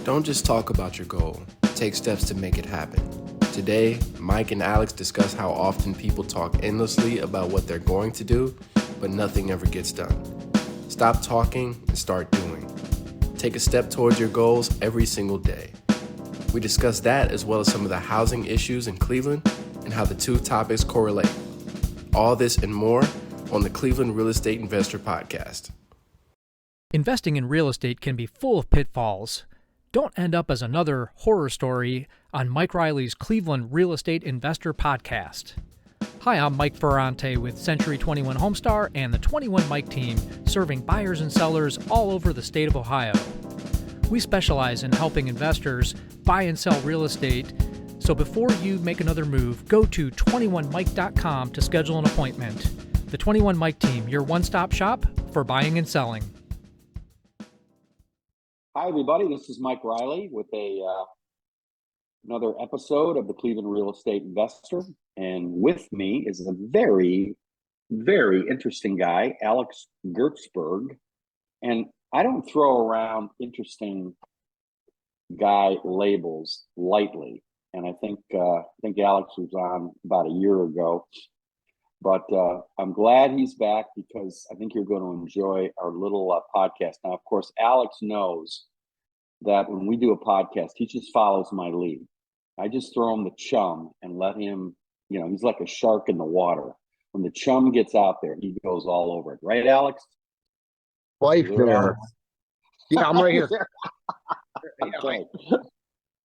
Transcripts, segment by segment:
Don't just talk about your goal, take steps to make it happen. Today, Mike and Alex discuss how often people talk endlessly about what they're going to do, but nothing ever gets done. Stop talking and start doing. Take a step towards your goals every single day. We discuss that as well as some of the housing issues in Cleveland and how the two topics correlate. All this and more on the Cleveland Real Estate Investor Podcast. Investing in real estate can be full of pitfalls. Don't end up as another horror story on Mike Riley's Cleveland Real Estate Investor Podcast. Hi, I'm Mike Ferrante with Century 21 Homestar and the 21 Mike team, serving buyers and sellers all over the state of Ohio. We specialize in helping investors buy and sell real estate, so before you make another move, go to 21mike.com to schedule an appointment. The 21 Mike team, your one-stop shop for buying and selling. Hi, everybody. This is Mike Riley with another episode of the Cleveland Real Estate Investor. And with me is a very, very interesting guy, Alex Gertzberg. And I don't throw around interesting guy labels lightly. And I think Alex was on about a year ago. But I'm glad he's back because I think you're going to enjoy our little podcast. Now, of course, Alex knows that when we do a podcast, he just follows my lead. I just throw him the chum and let him, he's like a shark in the water. When the chum gets out there, he goes all over it. Right, Alex? Wife there. Yeah, I'm right here. Okay.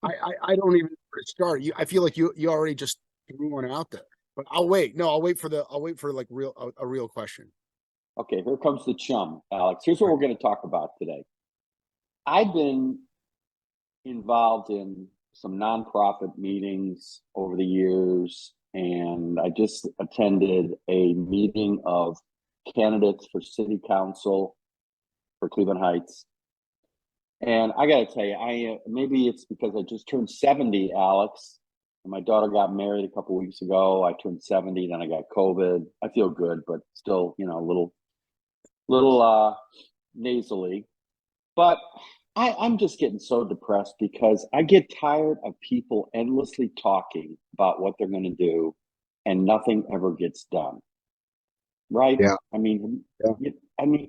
I don't even start. I feel like you already just threw one out there. But I'll wait. No, I'll wait for like a real question. Okay, here comes the chum, Alex. Here's what we're going to talk about today. I've been involved in some nonprofit meetings over the years, and I just attended a meeting of candidates for city council for Cleveland Heights. And I got to tell you, maybe it's because I just turned 70, Alex. My daughter got married a couple weeks ago. I turned 70, then I got COVID. I feel good, but still, a little nasally. But I'm just getting so depressed because I get tired of people endlessly talking about what they're going to do and nothing ever gets done. Right? Yeah. I mean,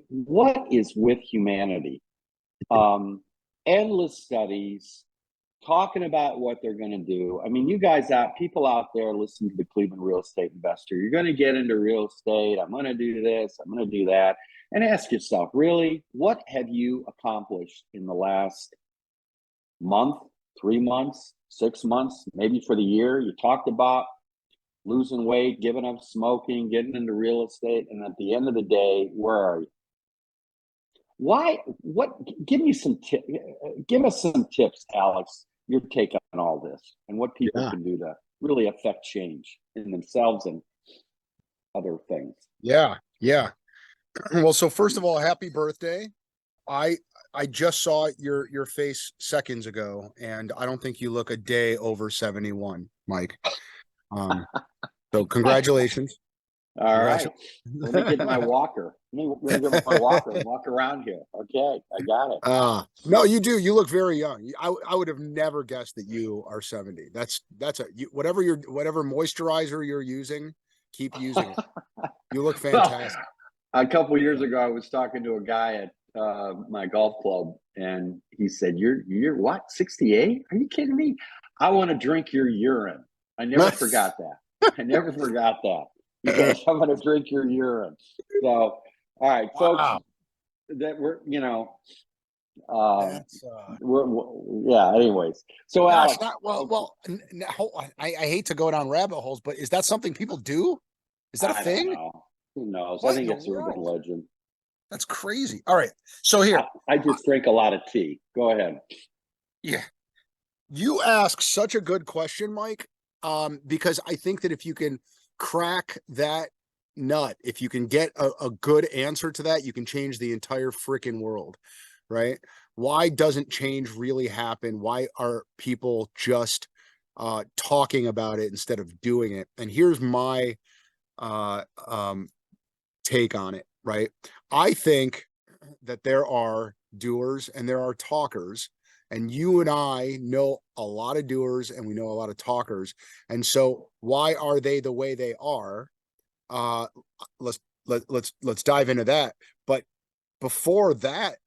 what is with humanity? Endless studies, talking about what they're going to do. I mean, you guys people out there listening to the Cleveland Real Estate Investor, you're going to get into real estate. I'm going to do this. I'm going to do that. And ask yourself, really, what have you accomplished in the last month, 3 months, 6 months, maybe for the year? You talked about losing weight, giving up smoking, getting into real estate. And at the end of the day, where are you? Give us some tips, Alex, your take on all this and what people can do to really affect change in themselves and other things. Yeah. Well, so first of all, happy birthday. I just saw your face seconds ago, and I don't think you look a day over 71, Mike. So congratulations. All right. Let me get my walker. Let me get my walker and walk around here. Okay, I got it. No, you do. You look very young. I would have never guessed that you are 70. Whatever moisturizer you're using, keep using it. You look fantastic. A couple of years ago, I was talking to a guy at my golf club, and he said, "You're what? 68? Are you kidding me? I want to drink your urine." I never forgot that. I never forgot that. Because I'm going to drink your urine. So, all right, folks, that we're. Anyways, so gosh, Alex, I hate to go down rabbit holes, but is that something people do? Is that a thing? Who knows? What I think in it's the urban world? legend. That's crazy. All right, so here I just drink a lot of tea. Go ahead. Yeah, you ask such a good question, Mike. Because I think that if you can crack that nut, if you can get a good answer to that, you can change the entire freaking world, right? Why doesn't change really happen? Why are people just talking about it instead of doing it? And here's my take on it, right? I think that there are doers and there are talkers, And you and I know a lot of doers and we know a lot of talkers. And so why are they the way they are? Let's dive into that. But before that,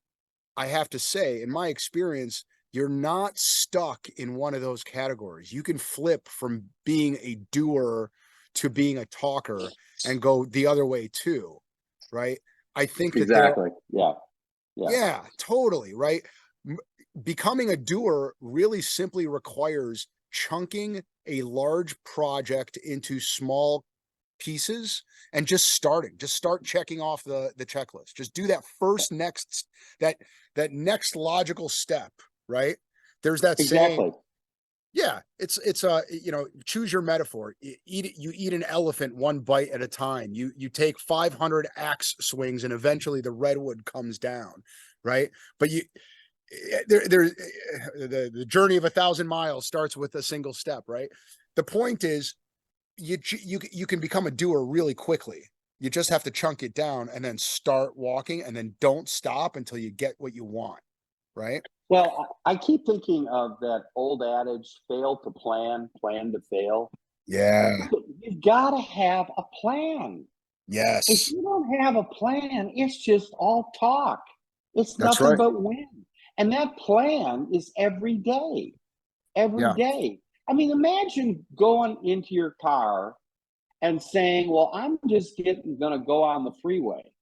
I have to say, in my experience, you're not stuck in one of those categories. You can flip from being a doer to being a talker and go the other way too, right? I think that Exactly. Yeah. yeah, totally, right? Becoming a doer really simply requires chunking a large project into small pieces and just start checking off the checklist. Just do that first that next logical step, right? There's that saying, Exactly. yeah, it's choose your metaphor. You eat an elephant one bite at a time. You take 500 axe swings and eventually the redwood comes down, right? But the journey of 1,000 miles starts with a single step, right? The point is you can become a doer really quickly. You just have to chunk it down and then start walking and then don't stop until you get what you want, right? Well, I keep thinking of that old adage, fail to plan, plan to fail. Yeah. You've got to have a plan. If Yes. you don't have a plan, it's just all talk. It's That's nothing right. but wind. And that plan is every day. Every Yeah. day. I mean, imagine going into your car and saying, well, I'm just going to go on the freeway.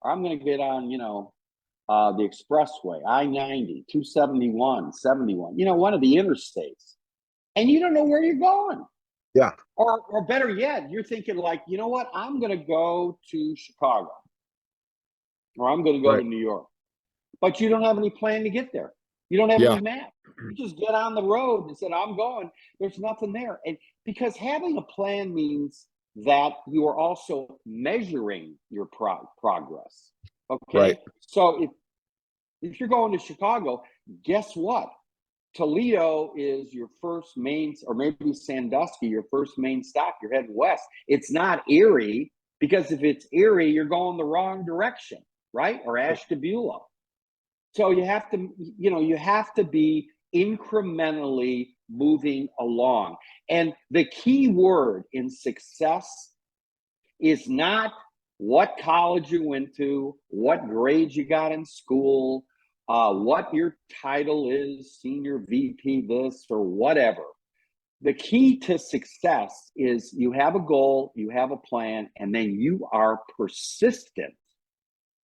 Or I'm going to get on, the expressway, I-90, 271, 71, one of the interstates. And you don't know where you're going. Yeah. Or better yet, you're thinking like, you know what? I'm going to go to Chicago or I'm going to go Right. to New York. But you don't have any plan to get there. You don't have Yeah. any map. You just get on the road and said, I'm going. There's nothing there. And because having a plan means that you are also measuring your progress. Right. Okay. So if you're going to Chicago, guess what? Toledo is your first main, or maybe Sandusky, your first main stop. You're heading west. It's not Erie, because if it's Erie, you're going the wrong direction, right? Or Ashtabula. So you have to be incrementally moving along. And the key word in success is not what college you went to, what grades you got in school, what your title is, senior VP this or whatever. The key to success is you have a goal, you have a plan, and then you are persistent.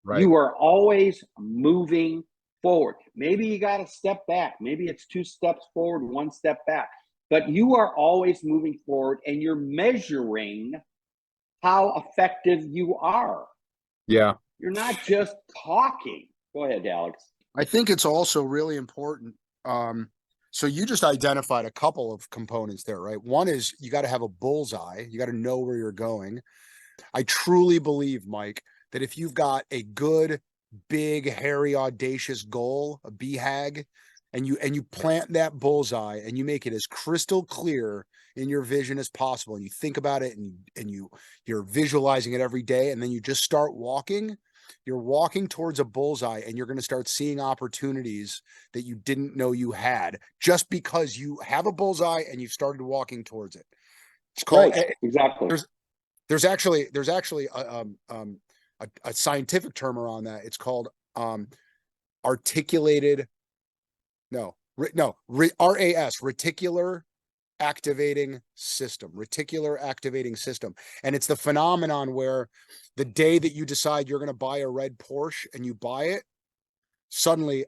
Right. You are always moving forward. Maybe you got to step back. Maybe it's 2 steps forward, 1 step back. But you are always moving forward and you're measuring how effective you are. Yeah. You're not just talking. Go ahead, Alex. I think it's also really important. So you just identified a couple of components there, right? One is you got to have a bullseye. You got to know where you're going. I truly believe, Mike, that if you've got a good, big, hairy, audacious goal, a BHAG, and you plant that bullseye and you make it as crystal clear in your vision as possible, and you think about it and you're visualizing it every day, and then you just start walking. You're walking towards a bullseye and you're going to start seeing opportunities that you didn't know you had just because you have a bullseye and you've started walking towards it. It's called Right, exactly. there's actually a scientific term around that. It's called articulated RAS, reticular activating system. And it's the phenomenon where the day that you decide you're going to buy a red Porsche and you buy it, suddenly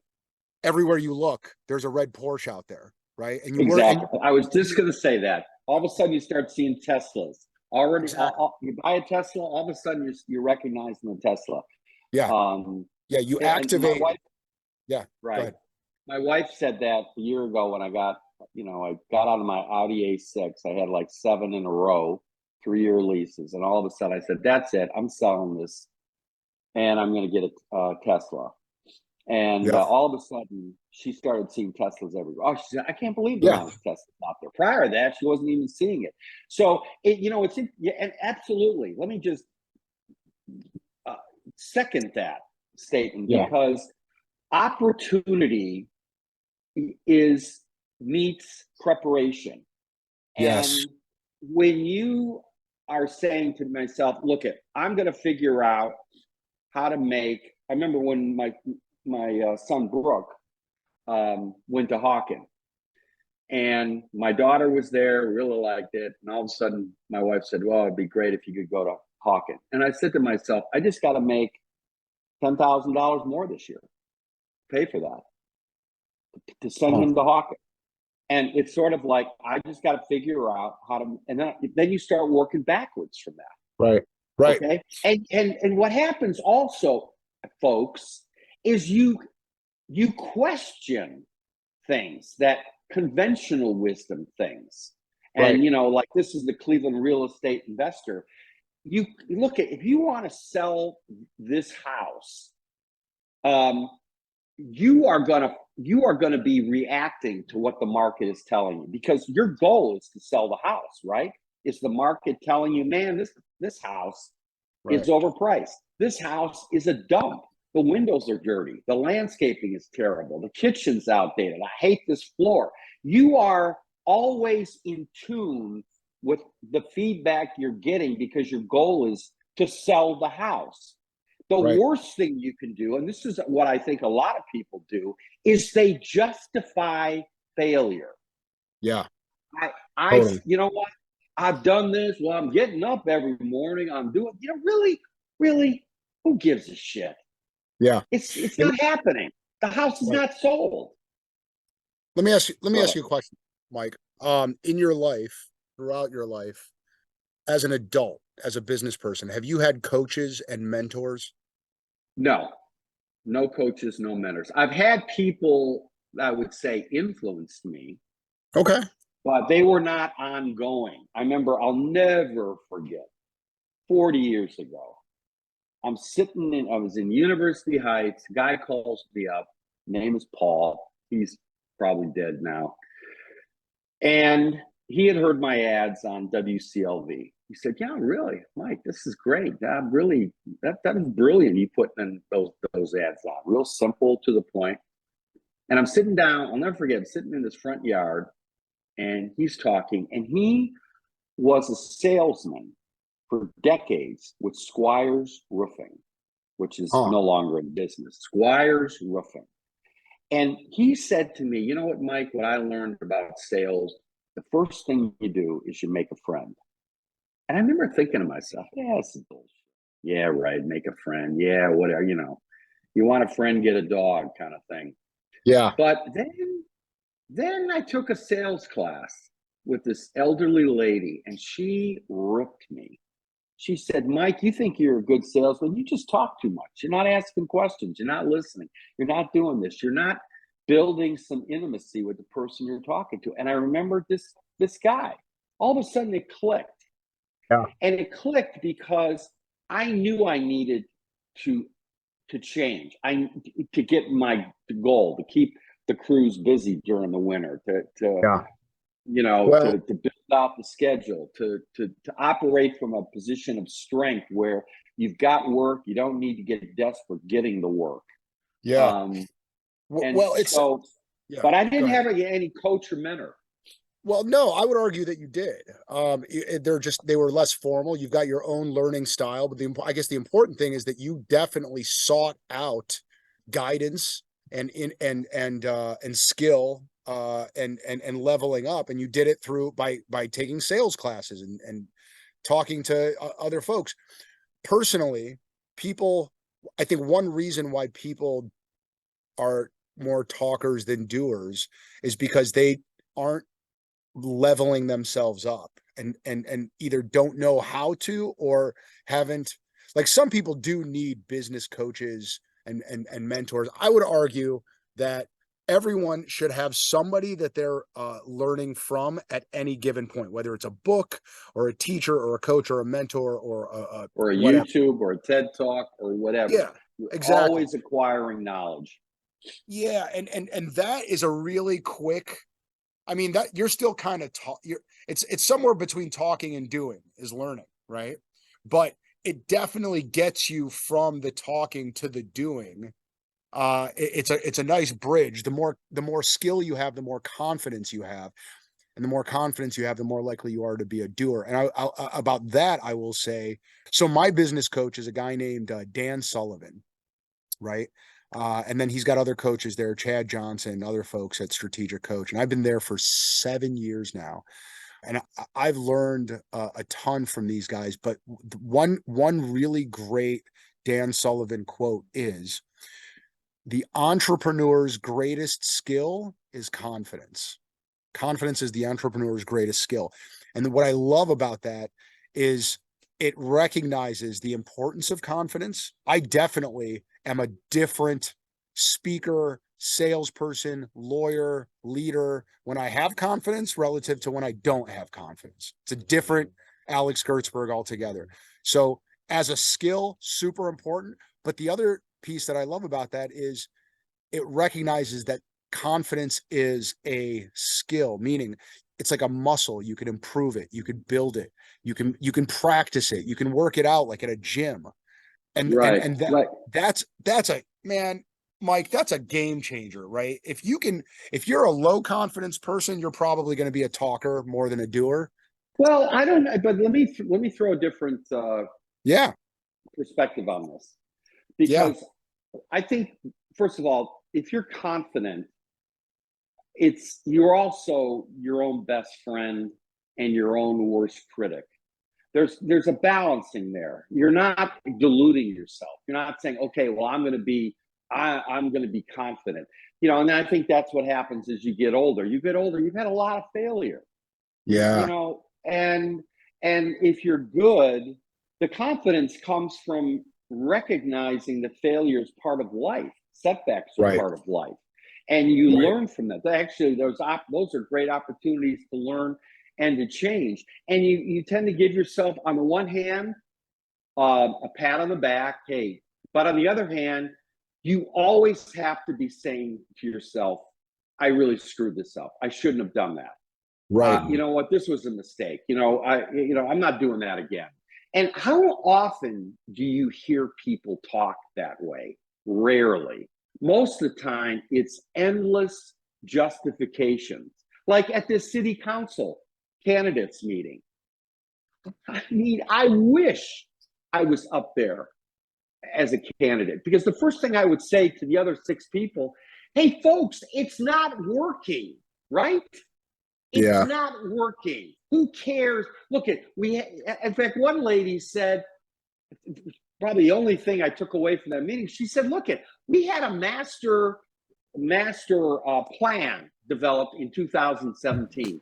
everywhere you look, there's a red Porsche out there, right? And Exactly. I was just going to say that. All of a sudden, you start seeing Teslas. Already, exactly. you buy a Tesla, all of a sudden, you're recognizing the Tesla. Yeah. Um, Yeah. You and my activate. wife, Yeah. Go right. ahead. My wife said that a year ago when I got out of my Audi A6. I had like 7 in a row, 3-year leases. And all of a sudden I said, that's it. I'm selling this and I'm going to get a Tesla. And Yeah. all of a sudden she started seeing Teslas everywhere. Oh, she said, I can't believe the Yeah. amount of Teslas out there. Prior to that, she wasn't even seeing it. So, and absolutely. Let me just second that statement, Yeah. because opportunity is meets preparation. Yes. And when you are saying to myself, look, I'm going to figure out how to make. I remember when my son Brooke went to Hawken, and my daughter was there, really liked it, and all of a sudden my wife said, "Well, it'd be great if you could go to Hawken." And I said to myself, I just got to make $10,000 more this year, pay for that, to send him to Hawken. And it's sort of like, I just got to figure out how to, and then you start working backwards from that. Right. Right. Okay. And what happens also, folks, is you question things, that conventional wisdom things. And, Right. like this is the Cleveland real estate investor. You look at, if you want to sell this house, you are going to be reacting to what the market is telling you, because your goal is to sell the house, right? Is the market telling you, man, this house is overpriced, this house is a dump, the windows are dirty, the landscaping is terrible, the kitchen's outdated, I hate this floor. You are always in tune with the feedback you're getting, because your goal is to sell the house. The worst thing you can do, and this is what I think a lot of people do, is they justify failure. Yeah. Totally. You know what? I've done this. Well, I'm getting up every morning. I'm doing, really, who gives a shit? Yeah. It's not happening. The house is not sold. Let me ask you a question, Mike. In your life, throughout your life, as an adult, as a business person, have you had coaches and mentors? No coaches, no mentors. I've had people that I would say influenced me. Okay. But they were not ongoing. I remember, I'll never forget, 40 years ago, I was in University Heights. A guy calls me up. Name is Paul. He's probably dead now. And he had heard my ads on WCLV. He said, "Yeah, really, Mike, this is great. That is brilliant. You putting those ads on, real simple, to the point." And I'm sitting down. I'll never forget. I'm sitting in this front yard, and he's talking. And he was a salesman for decades with Squires Roofing, which is no longer in business. Squires Roofing. And he said to me, "You know what, Mike, what I learned about sales, the first thing you do is you make a friend." And I remember thinking to myself, yeah, this is bullshit. Yeah, right. Make a friend. Yeah, whatever, you want a friend, get a dog kind of thing. Yeah. But then I took a sales class with this elderly lady, and she ripped me. She said, "Mike, you think you're a good salesman. You just talk too much. You're not asking questions. You're not listening. You're not doing this. You're not building some intimacy with the person you're talking to." And I remember this guy. All of a sudden it clicked. Yeah. And it clicked because I knew I needed to change. To get my goal, to keep the crews busy during the winter, to build out the schedule, to operate from a position of strength where you've got work, you don't need to get desperate getting the work. Yeah. But I didn't have any coach or mentor. Well, no, I would argue that you did. They were less formal. You've got your own learning style, but I guess the important thing is that you definitely sought out guidance and skill and leveling up, and you did it through by taking sales classes and talking to other folks. Personally, I think one reason why people are more talkers than doers is because they aren't leveling themselves up and either don't know how to or haven't. Like, some people do need business coaches and mentors. I would argue that everyone should have somebody that they're learning from at any given point, whether it's a book or a teacher or a coach or a mentor or a whatever. YouTube or a TED Talk or whatever. Yeah, exactly. Always acquiring knowledge. Yeah, and that is a really quick. I mean, that you're still kind of it's somewhere between talking and doing is learning, right? But it definitely gets you from the talking to the doing it's a nice bridge. The more skill you have, the more confidence you have, and the more confidence you have, the more likely you are to be a doer. And about that, I will say, so my business coach is a guy named Dan Sullivan, right? And then he's got other coaches there, Chad Johnson, other folks at Strategic Coach, and I've been there for 7 years now. And I've learned a ton from these guys. But one really great Dan Sullivan quote is, the entrepreneur's greatest skill is confidence. Confidence is the entrepreneur's greatest skill. And what I love about that is it recognizes the importance of confidence. I definitely am a different speaker, salesperson, lawyer, leader when I have confidence relative to when I don't have confidence. It's a different Alex Gertzberg altogether. So as a skill, super important. But the other piece that I love about that is it recognizes that confidence is a skill, meaning it's like a muscle. You can improve it, you can build it, you can practice it, you can work it out like at a gym. And Right. and that Right. that's a, man, Mike, that's a game changer, right? If you're a low confidence person, you're probably going to be a talker more than a doer. Well, I don't know, but let me throw a different Yeah. perspective on this, Yeah. because I think, first of all, if you're confident, you're also your own best friend and your own worst critic. There's a balancing there. You're not deluding yourself. You're not saying, okay, well, I'm going to be confident. And I think that's what happens as you get older. You get older, you've had a lot of failure. Yeah. And if you're good, the confidence comes from recognizing that failure is part of life. Setbacks are part of life. And you learn from that. Actually, those are great opportunities to learn and to change. And you tend to give yourself, on the one hand, a pat on the back, hey, but on the other hand, you always have to be saying to yourself, I really screwed this up. I shouldn't have done that. Right. You know what? This was a mistake. I'm not doing that again. And how often do you hear people talk that way? Rarely. Most of the time, it's endless justifications. Like at this city council candidates meeting. I mean, I wish I was up there as a candidate, because the first thing I would say to the other 6 people, hey, folks, it's not working, right? It's not working. Who cares? Look, in fact, one lady said, probably the only thing I took away from that meeting, she said, look, we had a master plan developed in 2017.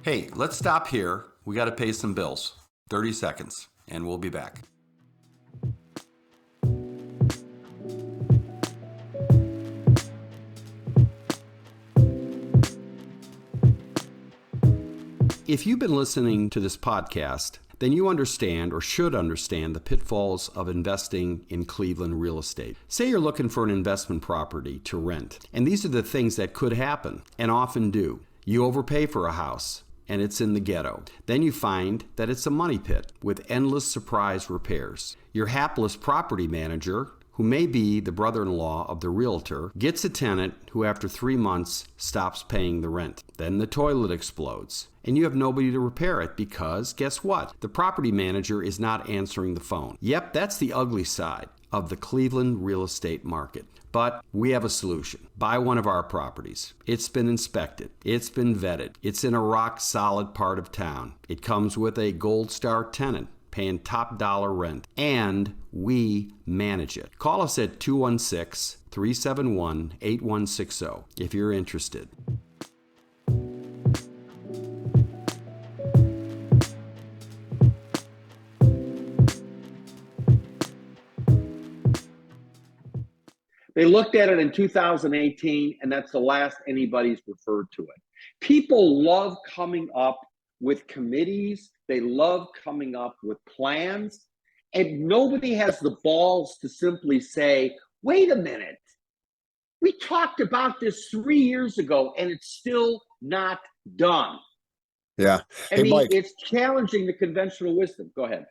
Hey, let's stop here. We got to pay some bills. 30 seconds, and we'll be back. If you've been listening to this podcast, then you understand, or should understand, the pitfalls of investing in Cleveland real estate. Say you're looking for an investment property to rent, and these are the things that could happen, and often do. You overpay for a house, and it's in the ghetto. Then you find that it's a money pit with endless surprise repairs. Your hapless property manager, who may be the brother-in-law of the realtor, gets a tenant who after 3 months stops paying the rent. Then the toilet explodes, and you have nobody to repair it because, guess what? The property manager is not answering the phone. Yep, that's the ugly side of the Cleveland real estate market. But we have a solution. Buy one of our properties. It's been inspected. It's been vetted. It's in a rock-solid part of town. It comes with a Gold Star tenant paying top dollar rent, and we manage it. Call us at 216-371-8160 if you're interested. They looked at it in 2018, and that's the last anybody's referred to it. People love coming up with committees. They love coming up with plans. And nobody has the balls to simply say, wait a minute, we talked about this 3 years ago, and it's still not done. Yeah. I Hey, mean, Mike, it's challenging the conventional wisdom. Go ahead.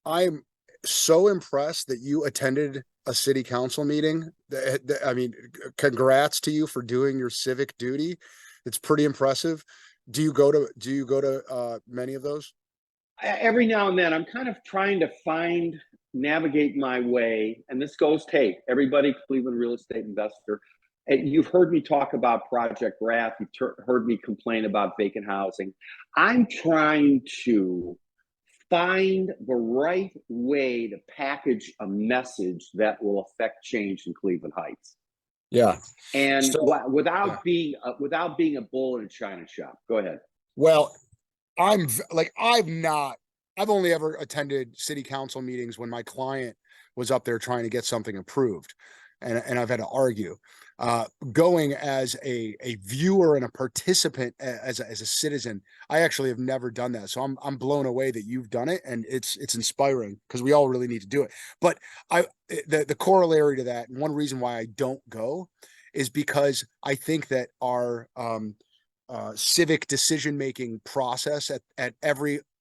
I'm so impressed that you attended a city council meeting. I mean, congrats to you for doing your civic duty. It's pretty impressive. Do you go to many of those? Every now and then, I'm kind of trying to navigate my way. And this goes, hey, everybody, Cleveland real estate investor. You've heard me talk about Project Wrath. You've heard me complain about vacant housing. I'm trying to find the right way to package a message that will affect change in Cleveland Heights, Yeah. and So, yeah. without being a bull in a china shop. Go ahead. Well, I've only ever attended city council meetings when my client was up there trying to get something approved. And I've had to argue. Going as a viewer and a participant as a citizen, I actually have never done that. So I'm blown away that you've done it, and it's inspiring because we all really need to do it. But the corollary to that, and one reason why I don't go is because I think that our civic decision making process at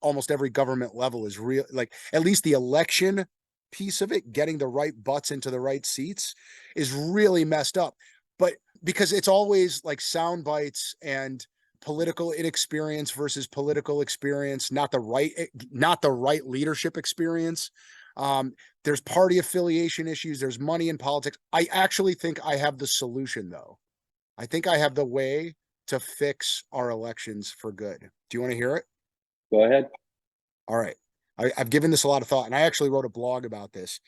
almost every government level is real. Like, at least the election piece of it, getting the right butts into the right seats, is really messed up. But because it's always like sound bites and political inexperience versus political experience, not the right leadership experience. There's party affiliation issues, there's money in politics. I actually think I have the solution, though. I think I have the way to fix our elections for good. Do you want to hear it? Go ahead. All right. I've given this a lot of thought, and I actually wrote a blog about this.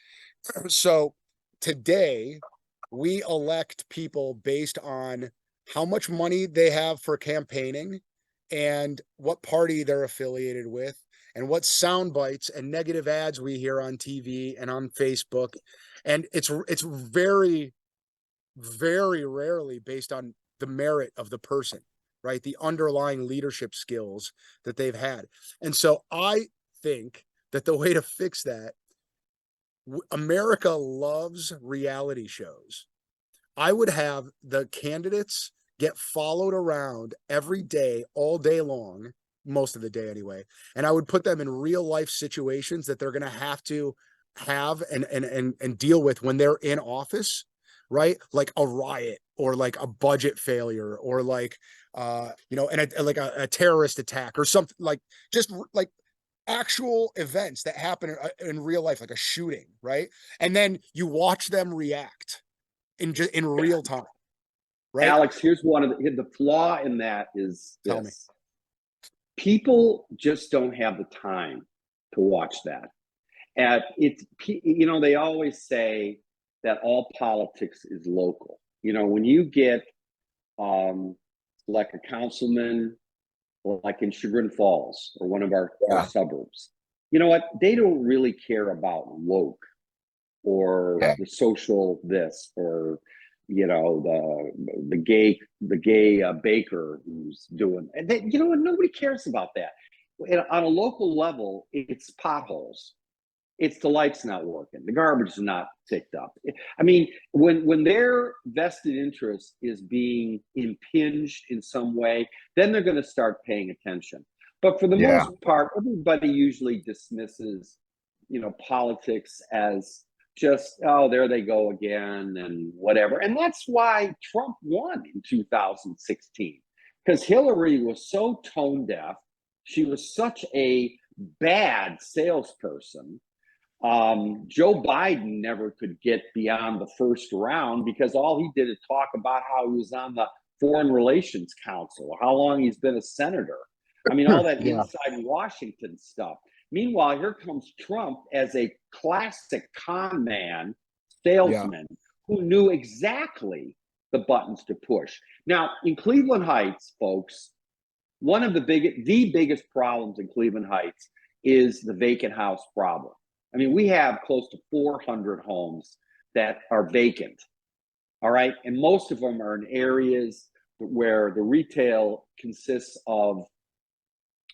So today, we elect people based on how much money they have for campaigning and what party they're affiliated with and what sound bites and negative ads we hear on TV and on Facebook. And it's very, very rarely based on the merit of the person, right? The underlying leadership skills that they've had. And so I think that the way to fix that, America loves reality shows. I would have the candidates get followed around every day, all day long, most of the day anyway. And I would put them in real life situations that they're going to have and deal with when they're in office, right? Like a riot or like a budget failure or like, like a terrorist attack or something, like just like actual events that happen in real life, like a shooting, right? And then you watch them react in real time, right? Alex, here's one of the flaw in that is Tell me. this. People just don't have the time to watch that. And they always say that all politics is local. When you get like a councilman, like in Chagrin Falls or one of our suburbs, you know what? They don't really care about woke or the social this or the gay baker who's doing, and nobody cares about that. And on a local level, it's potholes. It's the lights not working, the garbage is not picked up. I mean, when their vested interest is being impinged in some way, then they're going to start paying attention. But for the most part, everybody usually dismisses politics as just, oh, there they go again and whatever. And that's why Trump won in 2016, because Hillary was so tone deaf. She was such a bad salesperson. Joe Biden never could get beyond the first round because all he did is talk about how he was on the Foreign Relations Council, how long he's been a senator. I mean, all that inside Washington stuff. Meanwhile, here comes Trump as a classic con man salesman who knew exactly the buttons to push. Now, in Cleveland Heights, folks, one of the biggest problems in Cleveland Heights is the vacant house problem. I mean, we have close to 400 homes that are vacant. All right. And most of them are in areas where the retail consists of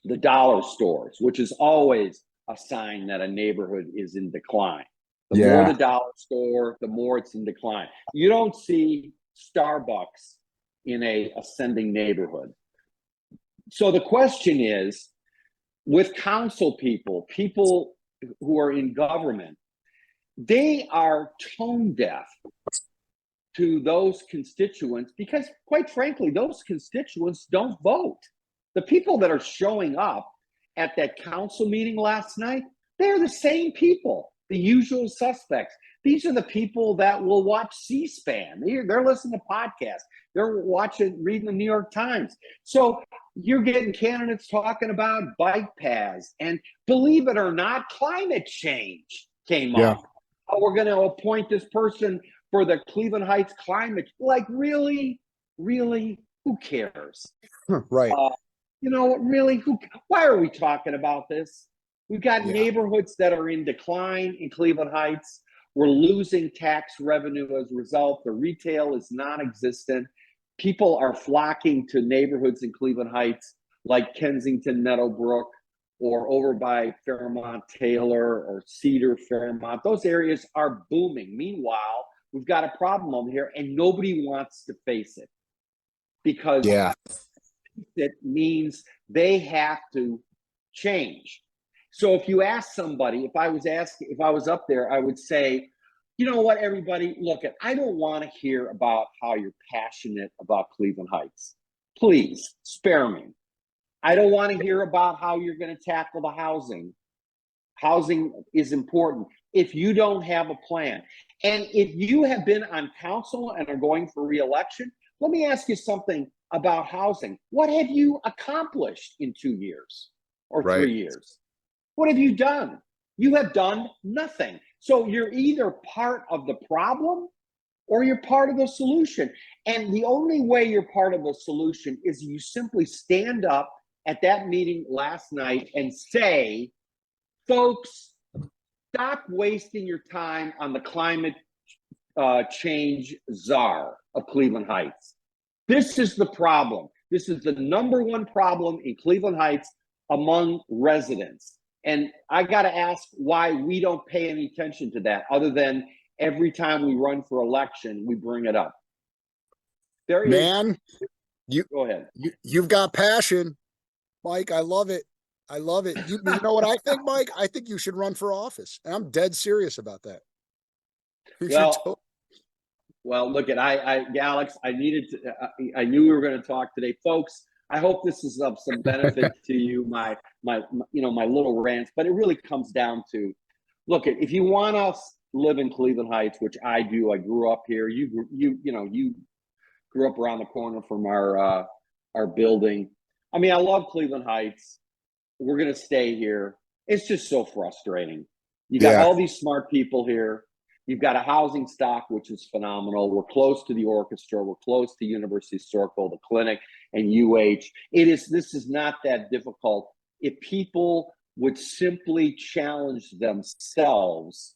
the dollar stores, which is always a sign that a neighborhood is in decline. The more the dollar store, the more it's in decline. You don't see Starbucks in a ascending neighborhood. So the question is, with council people who are in government, they are tone deaf to those constituents because, quite frankly, those constituents don't vote. The people that are showing up at that council meeting last night, they're the same people, the usual suspects. These are the people that will watch C-SPAN. They're listening to podcasts. They're reading the New York Times. So you're getting candidates talking about bike paths. And believe it or not, climate change came up. Oh, we're going to appoint this person for the Cleveland Heights climate. Like, really? Who cares? Right. Really, why are we talking about this? We've got neighborhoods that are in decline in Cleveland Heights. We're losing tax revenue as a result. The retail is non-existent. People are flocking to neighborhoods in Cleveland Heights like Kensington, Meadowbrook, or over by Fairmont Taylor or Cedar Fairmont. Those areas are booming. Meanwhile, we've got a problem over here and nobody wants to face it because it means they have to change. So if you ask somebody, if I was up there, I would say, you know what, everybody, look, I don't want to hear about how you're passionate about Cleveland Heights. Please spare me. I don't want to hear about how you're going to tackle the housing. Housing is important. If you don't have a plan, and if you have been on council and are going for re-election, let me ask you something about housing. What have you accomplished in 2 years or 3 years? What have you done? You have done nothing. So you're either part of the problem or you're part of the solution. And the only way you're part of the solution is you simply stand up at that meeting last night and say, folks, stop wasting your time on the climate change czar of Cleveland Heights. This is the problem. This is the number one problem in Cleveland Heights among residents. And I got to ask why we don't pay any attention to that, other than every time we run for election, we bring it up. Go ahead. You've got passion, Mike. I love it. I love it. You know what I think, Mike? I think you should run for office. And I'm dead serious about that. Well, look at Alex. I knew we were going to talk today, folks. I hope this is of some benefit to you. My little rants, but it really comes down to, look, if you want us live in Cleveland Heights, which I do. I grew up here. You grew up around the corner from our building. I mean, I love Cleveland Heights. We're going to stay here. It's just so frustrating. You got all these smart people here. You've got a housing stock, which is phenomenal. We're close to the orchestra. We're close to University Circle, the clinic, and UH. This is not that difficult. If people would simply challenge themselves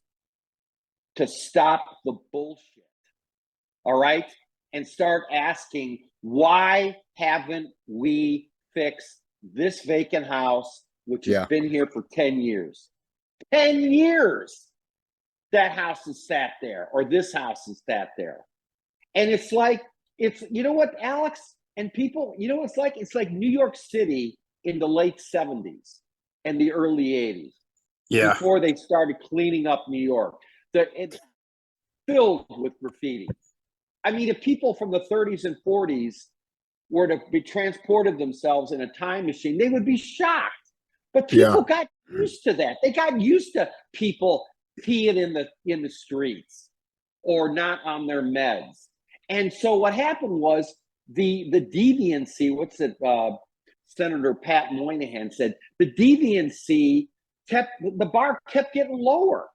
to stop the bullshit, all right? And start asking, why haven't we fixed this vacant house, which has been here for 10 years? 10 years that house has sat there, or this house has sat there. And it's like, you know what, Alex and people, you know what it's like? It's like New York City in the late 70s and the early 80s. Before they started cleaning up New York. It's filled with graffiti. I mean, if people from the 30s and 40s were to be transported themselves in a time machine, they would be shocked. But people got used to that. They got used to people peeing in the streets or not on their meds. And so what happened was the deviancy, Senator Pat Moynihan said, the deviancy the bar kept getting lower.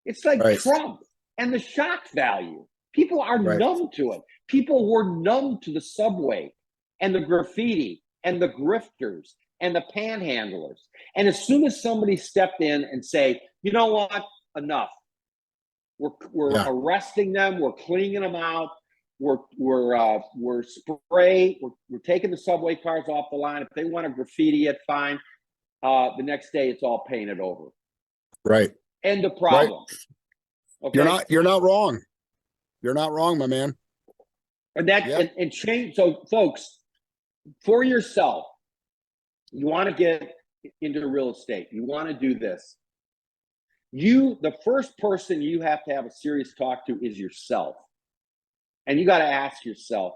It's like Trump and the shock value. People are numb to it. People were numb to the subway and the graffiti and the grifters and the panhandlers. And as soon as somebody stepped in and say, you know what, enough. We're arresting them. We're cleaning them out. We're taking the subway cars off the line. If they want to graffiti it, fine. The next day, it's all painted over. Right. End of problem. Right. Okay? You're not wrong. You're not wrong, my man. And change. So, folks, for yourself, You want to get into real estate. You want to do this. The first person you have to have a serious talk to is yourself. And you got to ask yourself,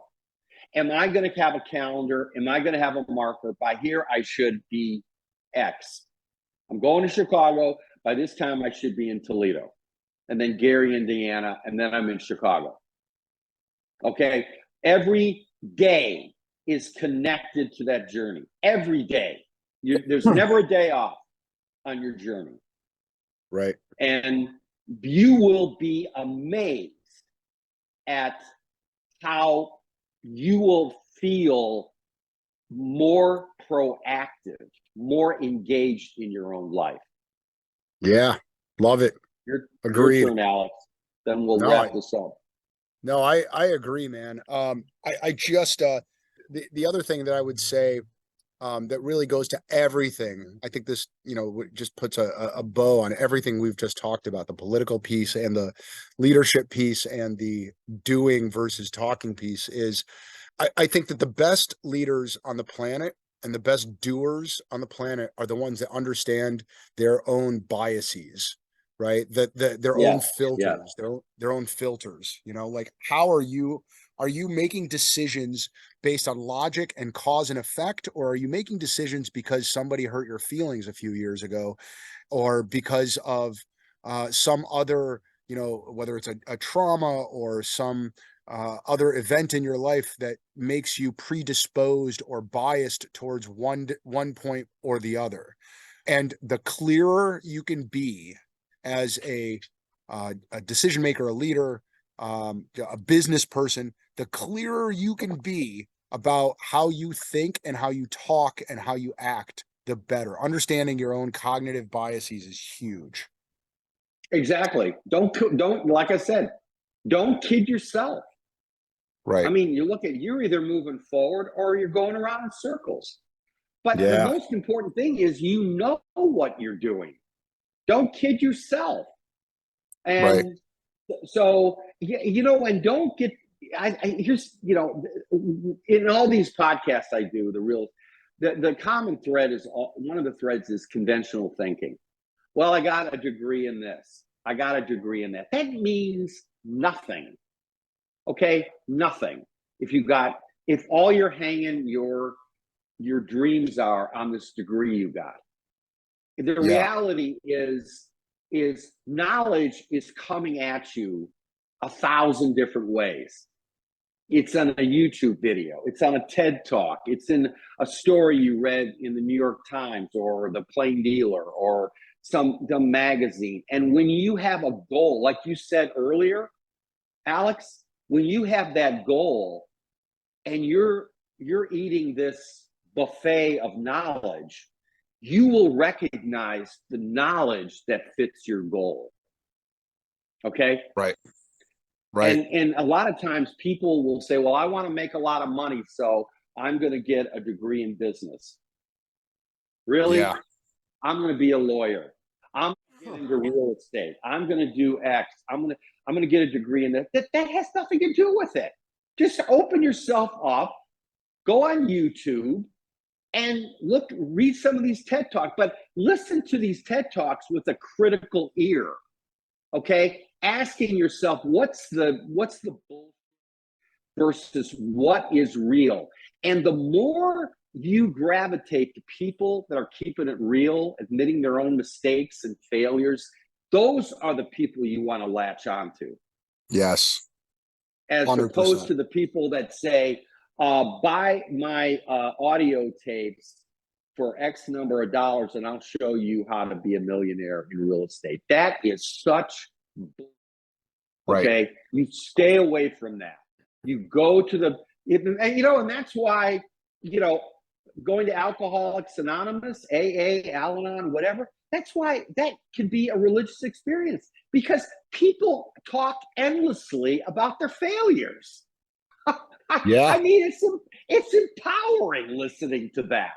am I going to have a calendar? Am I going to have a marker? By here, I should be X. I'm going to Chicago. By this time, I should be in Toledo. And then Gary, Indiana. And then I'm in Chicago. Okay? Every day is connected to that journey. Every day. There's never a day off on your journey. Right. And you will be amazed at how you will feel more proactive, more engaged in your own life. Yeah. Love it. Your Agreed. turn, Alex. Then we'll wrap this up. No, I agree, man. I just the other thing that I would say that really goes to everything. I think this, just puts a bow on everything we've just talked about, the political piece and the leadership piece and the doing versus talking piece is I think that the best leaders on the planet and the best doers on the planet are the ones that understand their own biases, right? Their own filters, their own filters, like how are you making decisions based on logic and cause and effect, or are you making decisions because somebody hurt your feelings a few years ago, or because of some other, whether it's a trauma or some other event in your life that makes you predisposed or biased towards one point or the other? And the clearer you can be as a decision maker, a leader, a business person, the clearer you can be about how you think and how you talk and how you act, the better. Understanding your own cognitive biases is huge. Exactly. Don't, like I said, don't kid yourself. Right. I mean, you're either moving forward or you're going around in circles. But the most important thing is what you're doing. Don't kid yourself. And so, and don't get, here's, in all these podcasts I do, the common thread is, one of the threads is conventional thinking. Well, I got a degree in this. I got a degree in that. That means nothing. Okay? Nothing. If all you're hanging your dreams are on this degree you got. The reality is knowledge is coming at you 1,000 different ways. It's on a YouTube video. It's on a TED Talk. It's in a story you read in the New York Times or the Plain Dealer or some magazine. And when you have a goal, like you said earlier, Alex, when you have that goal and you're eating this buffet of knowledge, you will recognize the knowledge that fits your goal. Okay? Right. And a lot of times people will say, well, I want to make a lot of money, so I'm going to get a degree in business. Really? Yeah. I'm going to be a lawyer. I'm going to get into real estate. I'm going to do X. I'm going to get a degree in that. That has nothing to do with it. Just open yourself up, go on YouTube, and read some of these TED Talks, but listen to these TED Talks with a critical ear. Okay? Asking yourself, what's the bull versus what is real? And the more you gravitate to people that are keeping it real, admitting their own mistakes and failures, those are the people you want to latch onto. Yes. As 100%. opposed to the people that say, buy my audio tapes for X number of dollars and I'll show you how to be a millionaire in real estate. That is such bullshit. Okay. Right. You stay away from that. You go to and that's why, going to Alcoholics Anonymous, AA, Al-Anon, whatever, that's why that can be a religious experience, because people talk endlessly about their failures. Yeah. I mean, it's empowering listening to that.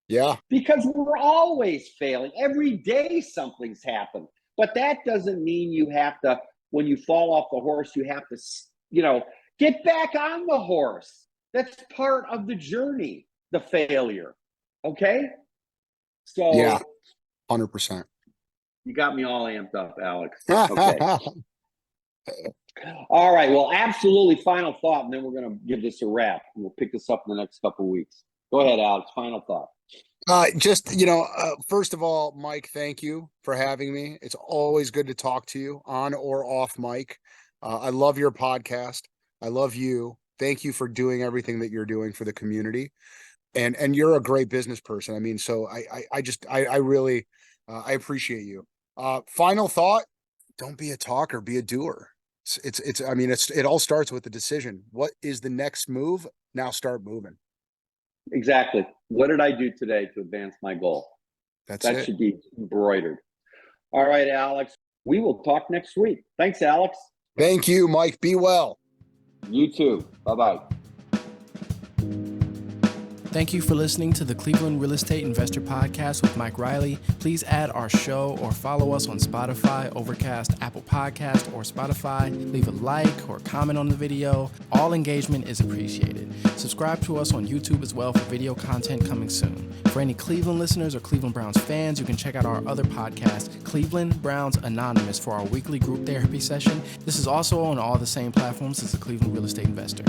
Yeah. Because we're always failing. Every day something's happened. But that doesn't mean you have to, when you fall off the horse, you have to, get back on the horse. That's part of the journey, the failure. Okay. So Yeah, 100%. you got me all amped up, Alex. Okay. All right. Well, absolutely. Final thought, and then we're going to give this a wrap. We'll pick this up in the next couple of weeks. Go ahead, Alex. Final thought. First of all, Mike, thank you for having me. It's always good to talk to you on or off mic. I love your podcast. I love you. Thank you for doing everything that you're doing for the community. And you're a great business person. I mean, so I really I appreciate you. Final thought, don't be a talker, be a doer. It all starts with the decision. What is the next move? Now start moving. Exactly. What did I do today to advance my goal? That should be embroidered. All right, Alex. We will talk next week. Thanks, Alex. Thank you, Mike. Be well. You too. Bye-bye. Thank you for listening to the Cleveland Real Estate Investor Podcast with Mike Riley. Please add our show or follow us on Spotify, Overcast, Apple Podcast, or Spotify. Leave a like or comment on the video. All engagement is appreciated. Subscribe to us on YouTube as well for video content coming soon. For any Cleveland listeners or Cleveland Browns fans, you can check out our other podcast, Cleveland Browns Anonymous, for our weekly group therapy session. This is also on all the same platforms as the Cleveland Real Estate Investor.